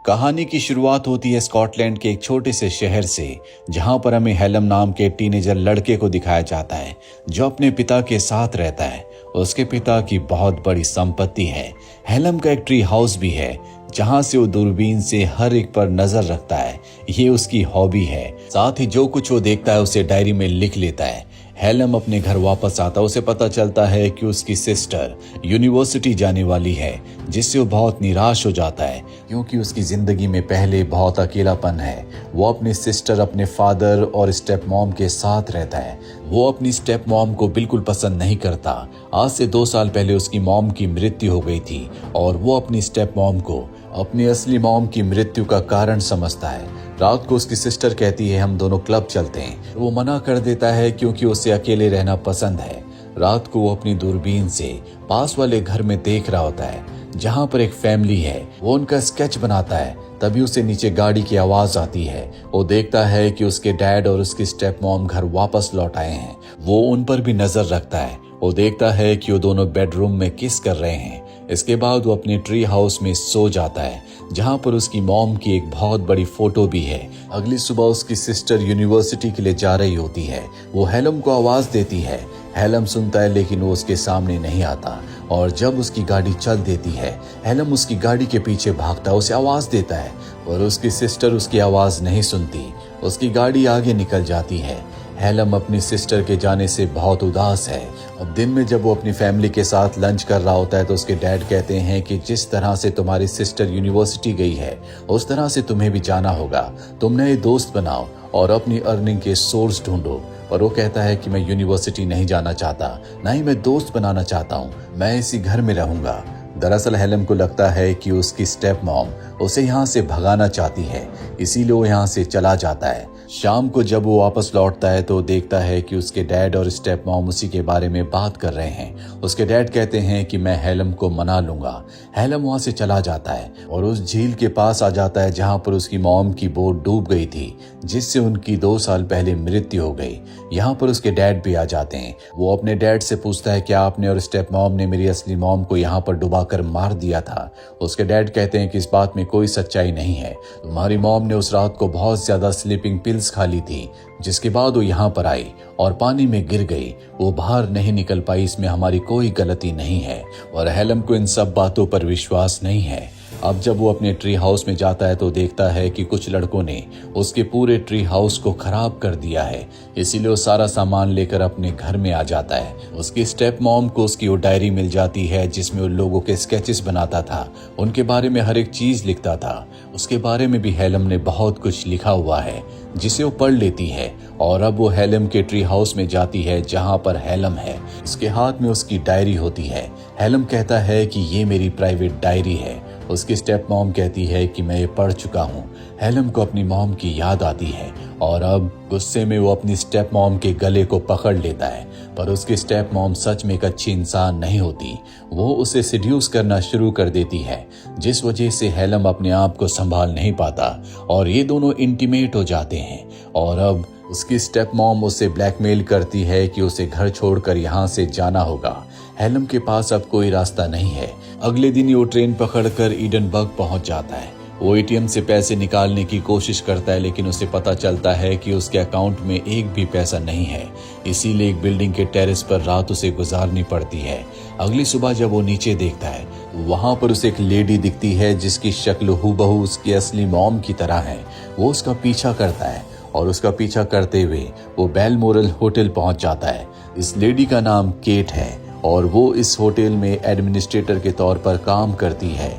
कहानी की शुरुआत होती है स्कॉटलैंड के एक छोटे से शहर से, जहां पर हमें हेलम नाम के टीनेजर लड़के को दिखाया जाता है जो अपने पिता के साथ रहता है। उसके पिता की बहुत बड़ी संपत्ति है। हेलम का एक ट्री हाउस भी है जहां से वो दूरबीन से हर एक पर नजर रखता है। ये उसकी हॉबी है। साथ ही जो कुछ वो देखता है उसे डायरी में लिख लेता है। हेलम अपने घर वापस आता, उसे पता चलता है कि उसकी सिस्टर यूनिवर्सिटी जाने वाली है, जिससे वो बहुत निराश हो जाता है क्योंकि उसकी जिंदगी में पहले बहुत अकेलापन है। वो अपनी सिस्टर, अपने फादर और स्टेप मॉम के साथ रहता है। वो अपनी स्टेप मॉम को बिल्कुल पसंद नहीं करता। आज से 2 साल पहले उसकी मॉम की मृत्यु हो गई थी और वो अपनी स्टेप मॉम को अपनी असली मॉम की मृत्यु का कारण समझता है। रात को उसकी सिस्टर कहती है हम दोनों क्लब चलते हैं। वो मना कर देता है क्योंकि उसे अकेले रहना पसंद है। रात को वो अपनी दूरबीन से पास वाले घर में देख रहा होता है जहां पर एक फैमिली है। वो उनका स्केच बनाता है। तभी उसे नीचे गाड़ी की आवाज आती है। वो देखता है कि उसके डैड और उसकी स्टेप मॉम घर वापस लौट आए हैं। वो उन पर भी नजर रखता है। वो देखता है कि वो दोनों बेडरूम में किस कर रहे हैं। इसके बाद वो अपने ट्री हाउस में सो जाता है जहां पर उसकी मॉम की एक बहुत बड़ी फोटो भी है। अगली सुबह उसकी सिस्टर यूनिवर्सिटी के लिए जा रही होती है। वो हेलम को आवाज देती है। हेलम सुनता है लेकिन वो उसके सामने नहीं आता और जब उसकी गाड़ी चल देती है, हेलम उसकी गाड़ी के पीछे भागता, उसे आवाज देता है और उसकी सिस्टर उसकी आवाज नहीं सुनती। उसकी गाड़ी आगे निकल जाती है। हेलम अपनी सिस्टर के जाने से बहुत उदास है। अब दिन में जब वो अपनी फैमिली के साथ लंच कर रहा होता है तो उसके डैड कहते हैं कि जिस तरह से तुम्हारी सिस्टर यूनिवर्सिटी गई है उस तरह से तुम्हें भी जाना होगा। तुम नए दोस्त बनाओ और अपनी अर्निंग के सोर्स ढूंढो। और वो कहता है कि मैं यूनिवर्सिटी नहीं जाना चाहता, ना ही मैं दोस्त बनाना चाहता हूँ, मैं इसी घर में रहूंगा। दरअसल हेलम को लगता है कि उसकी स्टेप मॉम उसे यहाँ से भगाना चाहती है, इसीलिए वो यहाँ से चला जाता है। शाम को जब वो वापस लौटता है तो देखता है कि उसके डैड और स्टेप मॉम उसी के बारे में बात कर रहे हैं। उसके डैड कहते हैं कि मैं हेलम को मना लूंगा। हेलम वहां से चला जाता है और उस झील के पास आ जाता है जहां पर उसकी मॉम की बोट डूब गई थी, जिससे उनकी 2 साल पहले मृत्यु हो गई। यहाँ पर उसके डैड भी आ जाते हैं। वो अपने डैड से पूछता है क्या आपने और स्टेप मॉम ने मेरी असली मॉम को यहाँ पर डुबाकर मार दिया था। उसके डैड कहते हैं कि इस बात में कोई सच्चाई नहीं है। तुम्हारी मॉम ने उस रात को बहुत ज्यादा स्लीपिंग पिल्स खा ली थी, जिसके बाद वो यहाँ पर आई और पानी में गिर गई। वो बाहर नहीं निकल पाई, इसमें हमारी कोई गलती नहीं है। और हेलम को इन सब बातों पर विश्वास नहीं है। अब जब वो अपने ट्री हाउस में जाता है तो देखता है कि कुछ लड़कों ने उसके पूरे ट्री हाउस को खराब कर दिया है। इसीलिए वो सारा सामान लेकर अपने घर में आ जाता है। उसकी स्टेप मॉम को उसकी वो डायरी मिल जाती है जिसमें वो लोगों के स्केचेस बनाता था, उनके बारे में हर एक चीज लिखता था। उसके बारे में भी हेलम ने बहुत कुछ लिखा हुआ है जिसे वो पढ़ लेती है। और अब वो हेलम के ट्री हाउस में जाती है जहां पर हेलम है। उसके हाथ में उसकी डायरी होती है। हेलम कहता है कि ये मेरी प्राइवेट डायरी है। उसकी स्टेप मॉम कहती है कि मैं ये पढ़ चुका हूँ। हेलम को अपनी मॉम की याद आती है और अब गुस्से में वो अपनी स्टेप मॉम के गले को पकड़ लेता है। पर उसकी स्टेप मॉम सच में एक अच्छी इंसान नहीं होती। वो उसे सिड्यूस करना शुरू कर देती है, जिस वजह से हेलम अपने आप को संभाल नहीं पाता और ये दोनों इंटीमेट हो जाते हैं। और अब उसकी स्टेप मॉम उसे ब्लैकमेल करती है कि उसे घर छोड़कर यहाँ से जाना होगा। हेलम के पास अब कोई रास्ता नहीं है। अगले दिन ही वो ट्रेन पकड़कर ईडनबर्ग पहुंच जाता है। वो एटीएम से पैसे निकालने की कोशिश करता है लेकिन उसे पता चलता है कि उसके अकाउंट में एक भी पैसा नहीं है। इसीलिए एक बिल्डिंग के टेरेस पर रात उसे गुजारनी पड़ती है। अगली सुबह जब वो नीचे देखता है वहां पर उसे एक लेडी दिखती है जिसकी शक्ल हूबहू उसकी असली मॉम की तरह है। वो उसका पीछा करता है और उसका पीछा करते हुए वो बेलमोरल होटल पहुंच जाता है। इस लेडी का नाम केट है और वो इस होटल में एडमिनिस्ट्रेटर के तौर पर काम करती है।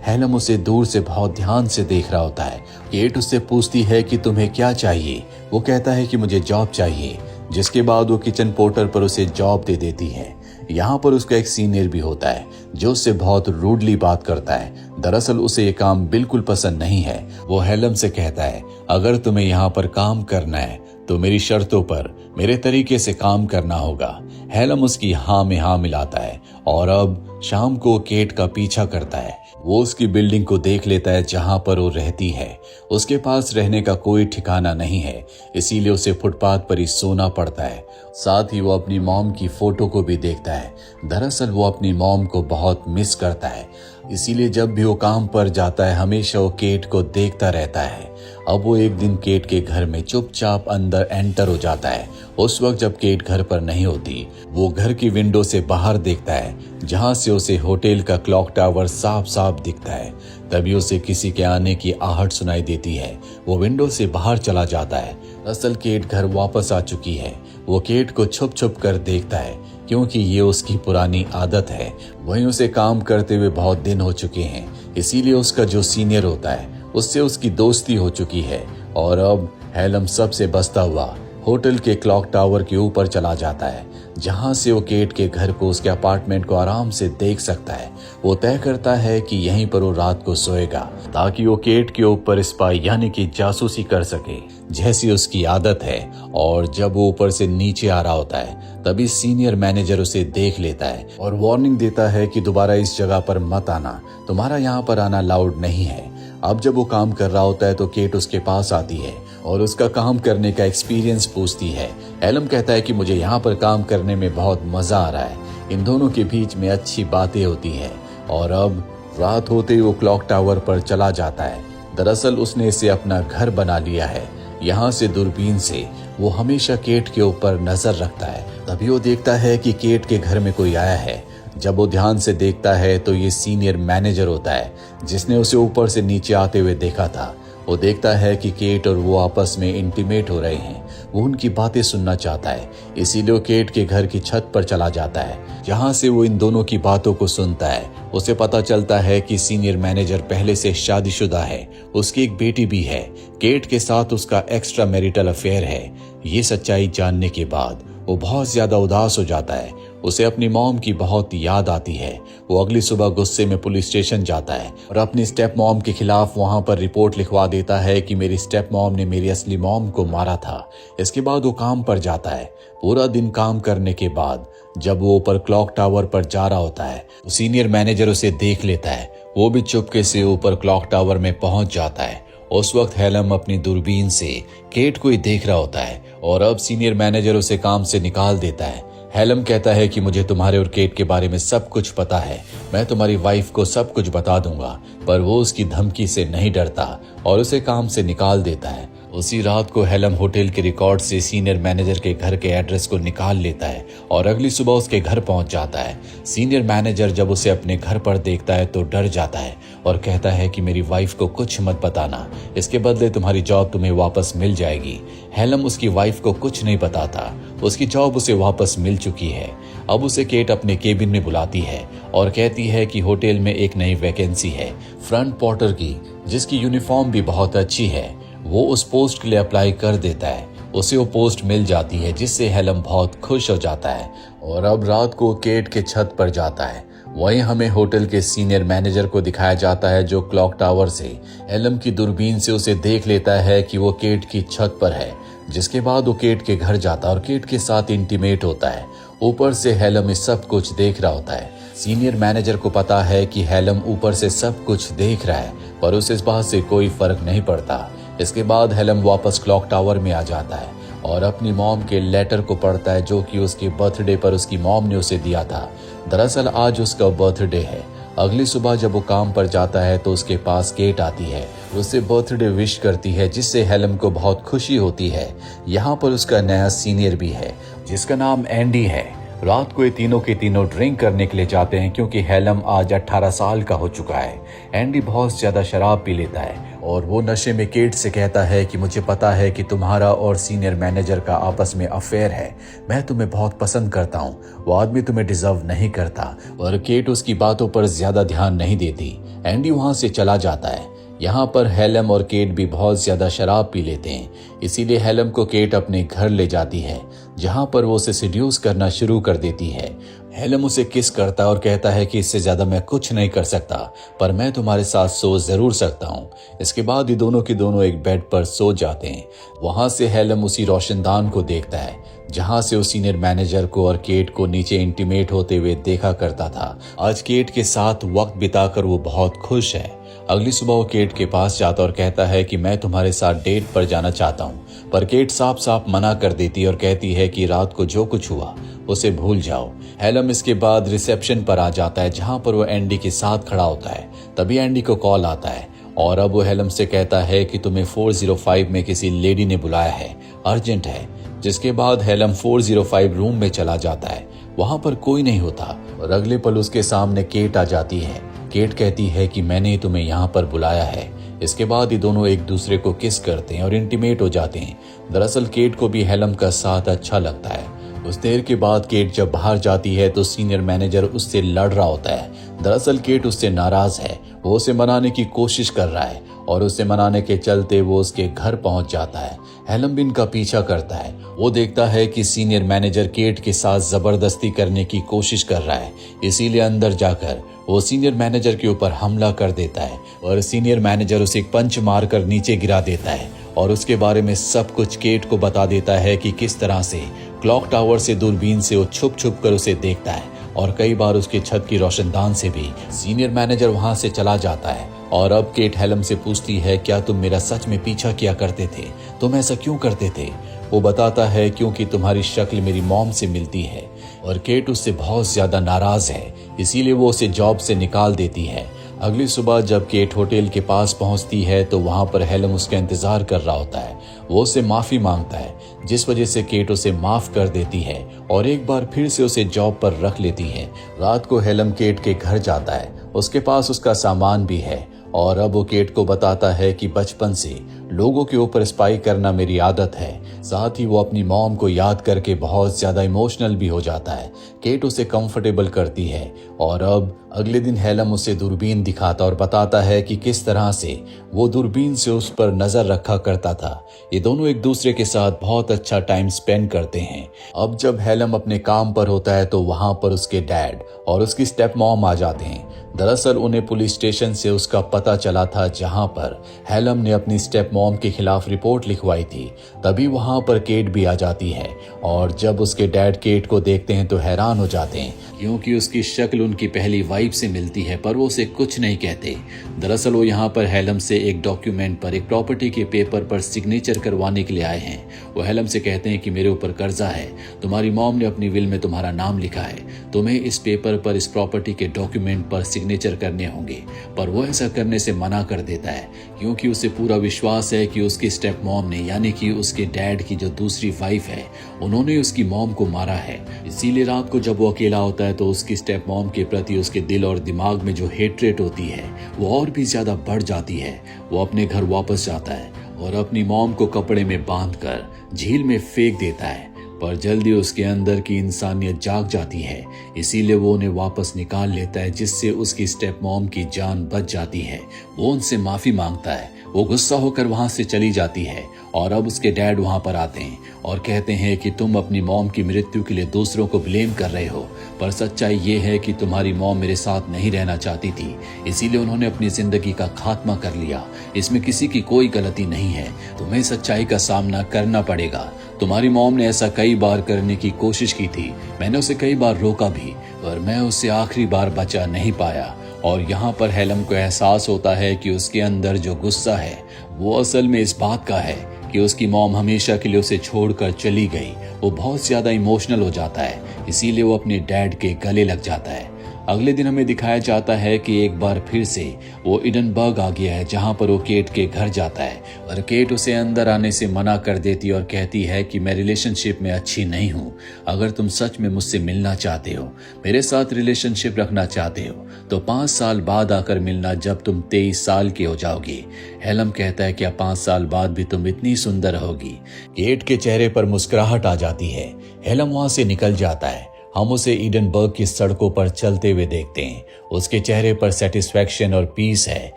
हेलम उसे दूर से बहुत ध्यान से देख रहा होता है। केट उससे पूछती है कि तुम्हें क्या चाहिए। वो कहता है कि मुझे जॉब चाहिए, जिसके बाद वो किचन पोर्टर पर उसे जॉब दे देती है। यहाँ पर उसका एक सीनियर भी होता है जो उससे बहुत रूडली बात करता है। दरअसल उसे ये काम बिल्कुल पसंद नहीं है। वो हेलम से कहता है अगर तुम्हें यहाँ पर काम करना है तो मेरी शर्तों पर मेरे तरीके से काम करना होगा। हेलम उसकी हाँ में हाँ मिलाता है और अब शाम को केट का पीछा करता है। वो उसकी बिल्डिंग को देख लेता है जहां पर वो रहती है। उसके पास रहने का कोई ठिकाना नहीं है, इसीलिए उसे फुटपाथ पर ही सोना पड़ता है। साथ ही वो अपनी मॉम की फोटो को भी देखता है। दरअसल वो अपनी मॉम को बहुत मिस करता है। इसीलिए जब भी वो काम पर जाता है हमेशा वो केट को देखता रहता है। अब वो एक दिन केट के घर में चुपचाप अंदर एंटर हो जाता है। उस वक्त जब केट घर पर नहीं होती, वो घर की विंडो से बाहर देखता है, जहां से उसे होटल का क्लॉक टावर साफ साफ दिखता है। तभी उसे किसी के आने की आहट सुनाई देती है। वो विंडो से बाहर चला जाता है। असल केट घर वापस आ चुकी है। वो केट को छुप छुप कर देखता है, क्योंकि ये उसकी पुरानी आदत है। वहीं उसे काम करते हुए बहुत दिन हो चुके हैं, इसीलिए उसका जो सीनियर होता है उससे उसकी दोस्ती हो चुकी है। और अब हेलम सबसे बचता हुआ होटल के क्लॉक टावर के ऊपर चला जाता है, जहां से वो केट के घर को, उसके अपार्टमेंट को आराम से देख सकता है। वो तय करता है कि यहीं पर वो रात को सोएगा, ताकि वो केट के ऊपर स्पाई यानी कि जासूसी कर सके, जैसी उसकी आदत है। और जब वो ऊपर से नीचे आ रहा होता है, तभी सीनियर मैनेजर उसे देख लेता है और वार्निंग देता है कि दोबारा इस जगह पर मत आना, तुम्हारा यहाँ पर आना अलाउड नहीं है। अब जब वो काम कर रहा होता है तो केट उसके पास आती है और उसका काम करने का एक्सपीरियंस पूछती है। हेलम कहता है कि मुझे यहाँ पर काम करने में बहुत मजा आ रहा है। इन दोनों के बीच में अच्छी बातें होती है। और अब रात होते ही वो क्लॉक टावर पर चला जाता है। दरअसल उसने इसे अपना घर बना लिया है। यहाँ से दूरबीन से वो हमेशा केट के ऊपर नजर रखता है। तभी वो देखता है कि केट के घर में कोई आया है। जब वो ध्यान से देखता है तो ये सीनियर मैनेजर होता है, जिसने उसे ऊपर से नीचे आते हुए देखा था। वो देखता है कि केट और वो आपस में इंटीमेट हो रहे हैं। वो उनकी बातें सुनना चाहता है, इसीलिए वो केट के घर की छत पर चला जाता है, जहां से वो इन दोनों की बातों को सुनता है। उसे पता चलता है कि सीनियर मैनेजर पहले से शादीशुदा है, उसकी एक बेटी भी है। केट के साथ उसका एक्स्ट्रा मैरिटल अफेयर है। ये सच्चाई जानने के बाद वो बहुत ज्यादा उदास हो जाता है। उसे अपनी मॉम की बहुत याद आती है। वो अगली सुबह गुस्से में पुलिस स्टेशन जाता है और अपनी स्टेप मॉम के खिलाफ वहां पर रिपोर्ट लिखवा देता है कि मेरी स्टेप मॉम ने मेरी असली मॉम को मारा था। इसके बाद वो काम पर जाता है। पूरा दिन काम करने के बाद जब वो ऊपर क्लॉक टावर पर जा रहा होता है तो सीनियर मैनेजर उसे देख लेता है। वो भी चुपके से ऊपर क्लॉक टावर में पहुंच जाता है। उस वक्त हेलम अपनी दूरबीन से केट को ही देख रहा होता है और अब सीनियर मैनेजर उसे काम से निकाल देता है। हेलम कहता है कि मुझे तुम्हारे और केट के बारे में सब कुछ पता है, मैं तुम्हारी वाइफ को सब कुछ बता दूंगा। पर वो उसकी धमकी से नहीं डरता और उसे काम से निकाल देता है। उसी रात को हेलम होटल के रिकॉर्ड से सीनियर मैनेजर के घर के एड्रेस को निकाल लेता है और अगली सुबह उसके घर पहुंच जाता है। सीनियर मैनेजर जब उसे अपने घर पर देखता है तो डर जाता है और कहता है कि मेरी वाइफ को कुछ मत बताना, इसके बदले तुम्हारी जॉब तुम्हें वापस मिल जाएगी। हेलम उसकी वाइफ को कुछ नहीं बताता, उसकी जॉब उसे वापस मिल चुकी है। अब उसे केट अपने केबिन में बुलाती है और कहती है कि होटल में एक नई वैकेंसी है फ्रंट पोर्टर की, जिसकी यूनिफॉर्म भी बहुत अच्छी है। वो उस पोस्ट के लिए अप्लाई कर देता है। उसे वो पोस्ट मिल जाती है, जिससे हेलम बहुत खुश हो जाता है और अब रात को केट के छत पर जाता है। वहीं हमें होटल के सीनियर मैनेजर को दिखाया जाता है, जो क्लॉक टावर से हेलम की दूरबीन से उसे देख लेता है कि वो केट की छत पर है। जिसके बाद वो केट के घर जाता है और केट के साथ इंटीमेट होता है। ऊपर से हेलम इस सब कुछ देख रहा होता है। सीनियर मैनेजर को पता है कि हेलम ऊपर से सब कुछ देख रहा है, पर उसे इस बात से कोई फर्क नहीं पड़ता। इसके बाद हेलम वापस क्लॉक टावर में आ जाता है और अपनी मॉम के लेटर को पढ़ता है, जो कि उसके बर्थडे पर उसकी मॉम ने उसे दिया था। दरअसल आज उसका बर्थडे है। अगली सुबह जब वो काम पर जाता है तो उसके पास केट आती है, उससे बर्थडे विश करती है, जिससे हेलम को बहुत खुशी होती है। यहाँ पर उसका नया सीनियर भी है, जिसका नाम एंडी है। रात को ये तीनों के तीनों ड्रिंक करने के लिए जाते हैं, क्योंकि हेलम आज 18 साल का हो चुका है। एंडी बहुत ज्यादा शराब पी लेता है और वो नशे में केट से कहता है कि मुझे पता है कि तुम्हारा और सीनियर मैनेजर का आपस में अफेयर है, मैं तुम्हें बहुत पसंद करता हूँ, वो आदमी तुम्हें डिजर्व नहीं करता। और केट उसकी बातों पर ज्यादा ध्यान नहीं देती। एंडी वहां से चला जाता है। यहाँ पर हेलम और केट भी बहुत ज्यादा शराब पी लेते हैं, इसीलिए हेलम को केट अपने घर ले जाती है, जहाँ पर वो उसे सिड्यूस करना शुरू कर देती है। हेलम उसे किस करता है और कहता है कि इससे ज्यादा मैं कुछ नहीं कर सकता, पर मैं तुम्हारे साथ सो जरूर सकता हूँ। इसके बाद ये दोनों के दोनों एक बेड पर सो जाते हैं। वहां से हेलम उसी रोशनदान को देखता है, जहां से वो सीनियर मैनेजर को और केट को नीचे इंटीमेट होते हुए देखा करता था। आज केट के साथ वक्त बिताकर वो बहुत खुश है। अगली सुबह वो केट के पास जाता और कहता है कि मैं तुम्हारे साथ डेट पर जाना चाहता हूँ, पर केट साफ साफ मना कर देती है और कहती है कि रात को जो कुछ हुआ उसे भूल जाओ। हेलम इसके बाद रिसेप्शन पर आ जाता है जहाँ पर वो एंडी के साथ खड़ा होता है। तभी एंडी को कॉल आता है और अब वो हेलम से कहता है कि तुम्हें 405 में किसी लेडी ने बुलाया है, अर्जेंट है। जिसके बाद हेलम 405 रूम में चला जाता है। वहां पर कोई नहीं होता और अगले पल उसके सामने केट आ जाती है। केट कहती है कि मैंने तुम्हें यहाँ पर बुलाया है। इसके बाद ये दोनों एक दूसरे को किस करते हैं और इंटीमेट हो जाते हैं। दरअसल केट को भी हेलम का साथ अच्छा लगता है। उस देर के बाद केट जब बाहर जाती है तो सीनियर मैनेजर उससे लड़ रहा होता है। दरअसल केट उससे नाराज है। वो उसे मनाने की कोशिश कर रहा है और उसे मनाने के चलते वो उसके घर पहुंच जाता है। हेलम भी इनका पीछा करता है। वो देखता है कि सीनियर मैनेजर केट के साथ जबरदस्ती करने की कोशिश कर रहा है, इसीलिए अंदर जाकर वो सीनियर मैनेजर के ऊपर हमला कर देता है और सीनियर मैनेजर उसे पंच मारकर नीचे गिरा देता है और उसके बारे में सब कुछ केट को बता देता है कि किस तरह से क्लॉक टावर से दूरबीन से वो छुप छुप कर उसे देखता है और कई बार उसके छत की रोशनदान से भी सीनियर मैनेजर वहां से चला जाता है। और अब केट हेलम से पूछती है, क्या तुम मेरा सच में पीछा किया करते थे? तुम ऐसा क्यों करते थे? वो बताता है क्योंकि तुम्हारी शक्ल मेरी मॉम से मिलती है। और केट उससे बहुत ज्यादा नाराज है, इसीलिए वो उसे जॉब से निकाल देती है। अगली सुबह जब केट होटल के पास पहुंचती है तो वहां पर हेलम उसका इंतजार कर रहा होता है। वो उससे माफी मांगता है, जिस वजह से केट उसे माफ कर देती है और एक बार फिर से उसे जॉब पर रख लेती है। रात को हेलम केट के घर जाता है। उसके पास उसका सामान भी है और अब वो केट को बताता है कि बचपन से लोगों के ऊपर स्पाई करना मेरी आदत है। साथ ही वो अपनी मॉम को याद करके बहुत ज्यादा इमोशनल भी हो जाता है। केट उसे कंफर्टेबल करती है और अब अगले दिन हेलम उसे दूरबीन दिखाता और बताता है कि किस तरह से वो दूरबीन से उस पर नजर रखा करता था। ये दोनों एक दूसरे के साथ बहुत अच्छा टाइम स्पेंड करते हैं। अब जब हेलम अपने काम पर होता है तो वहां पर उसके डैड और उसकी स्टेप मॉम आ जाते हैं। दरअसल उन्हें पुलिस स्टेशन से उसका पता चला था जहां पर हेलम ने अपनी स्टेप मॉम के खिलाफ रिपोर्ट लिखवाई थी। तभी वहां पर केट भी आ जाती है और जब उसके डैड केट को देखते हैं तो हैरान हो जाते हैं क्योंकि उसकी शक्ल उनकी पहली वाइफ से मिलती है, पर वो उसे कुछ नहीं कहते। दरअसल वो यहाँ पर हेलम से एक डॉक्यूमेंट पर, एक प्रॉपर्टी के पेपर पर सिग्नेचर करवाने के लिए आए हैं। वो हेलम से कहते हैं कि मेरे ऊपर कर्जा है, तुम्हारी मॉम ने अपनी विल में तुम्हारा नाम लिखा है, तुम्हें इस पेपर पर, इस प्रॉपर्टी के डॉक्यूमेंट पर सिग्नेचर करने होंगे। पर वो ऐसा करने से मना कर देता है क्योंकि उसे पूरा विश्वास है कि उसकी स्टेप मॉम ने, यानी कि उसके डैड की जो दूसरी वाइफ है, उन्होंने उसकी मॉम को मारा है। इसीलिए रात को जब वो अकेला होता है तो उसकी स्टेप मॉम के प्रति उसके दिल और दिमाग में जो हेट्रेट होती है वो और भी ज्यादा बढ़ जाती है। वो अपने घर वापस जाता है और अपनी मॉम को कपड़े में बांधकर झील में फेंक देता है, पर जल्दी उसके अंदर की इंसानियत जाग जाती है। इसीलिए वो उन्हें वापस निकाल लेता है, जिससे उसकी स्टेप मॉम की जान बच जाती है। वो उनसे माफी मांगता है। वो गुस्सा होकर वहां से चली जाती है और अब उसके डैड वहां पर आते हैं और कहते हैं कि तुम अपनी मॉम की मृत्यु के लिए दूसरों को ब्लेम कर रहे हो, पर सच्चाई ये है कि तुम्हारी मॉम मेरे साथ नहीं रहना चाहती थी, इसीलिए उन्होंने अपनी जिंदगी का खात्मा कर लिया। इसमें किसी की कोई गलती नहीं है, तुम्हें सच्चाई का सामना करना पड़ेगा। तुम्हारी मॉम ने ऐसा कई बार करने की कोशिश की थी, मैंने उसे कई बार रोका भी, पर मैं उससे आखिरी बार बचा नहीं पाया। और यहाँ पर हेलम को एहसास होता है कि उसके अंदर जो गुस्सा है वो असल में इस बात का है कि उसकी मॉम हमेशा के लिए उसे छोड़कर चली गई। वो बहुत ज्यादा इमोशनल हो जाता है, इसीलिए वो अपने डैड के गले लग जाता है। अगले दिन हमें दिखाया जाता है कि एक बार फिर से वो एडिनबर्ग आ गया है, जहां पर वो केट के घर जाता है और केट उसे अंदर आने से मना कर देती और कहती है कि मैं रिलेशनशिप में अच्छी नहीं हूँ। अगर तुम सच में मुझसे मिलना चाहते हो, मेरे साथ रिलेशनशिप रखना चाहते हो, तो 5 साल बाद आकर मिलना, जब तुम 23 साल के हो जाओगे। हेलम कहता है क्या 5 साल बाद भी तुम इतनी सुंदर होगी? केट के चेहरे पर मुस्कुराहट आ जाती है। हेलम वहां से निकल जाता है। हम उसे एडिनबर्ग की सड़कों पर चलते हुए देखते हैं। उसके चेहरे पर सेटिस्फैक्शन और पीस है,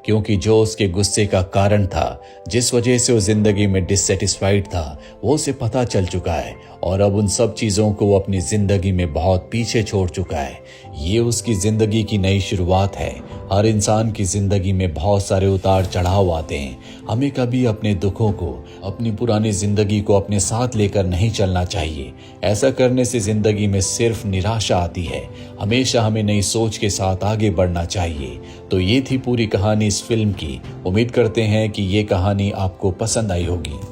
क्योंकि जो उसके गुस्से का कारण था, जिस वजह से वो जिंदगी में डिससेटिस्फाइड था, वो उसे पता चल चुका है और अब उन सब चीजों को वो अपनी जिंदगी में बहुत पीछे छोड़ चुका है। ये उसकी जिंदगी की नई शुरुआत है हर इंसान की जिंदगी में बहुत सारे उतार चढ़ाव आते हैं। हमें कभी अपने दुखों को, अपनी पुरानी जिंदगी को अपने साथ लेकर नहीं चलना चाहिए। ऐसा करने से जिंदगी में सिर्फ निराशा आती है। हमेशा हमें नई सोच के साथ आगे बढ़ना चाहिए। तो ये थी पूरी कहानी इस फिल्म की। उम्मीद करते हैं कि ये कहानी आपको पसंद आई होगी।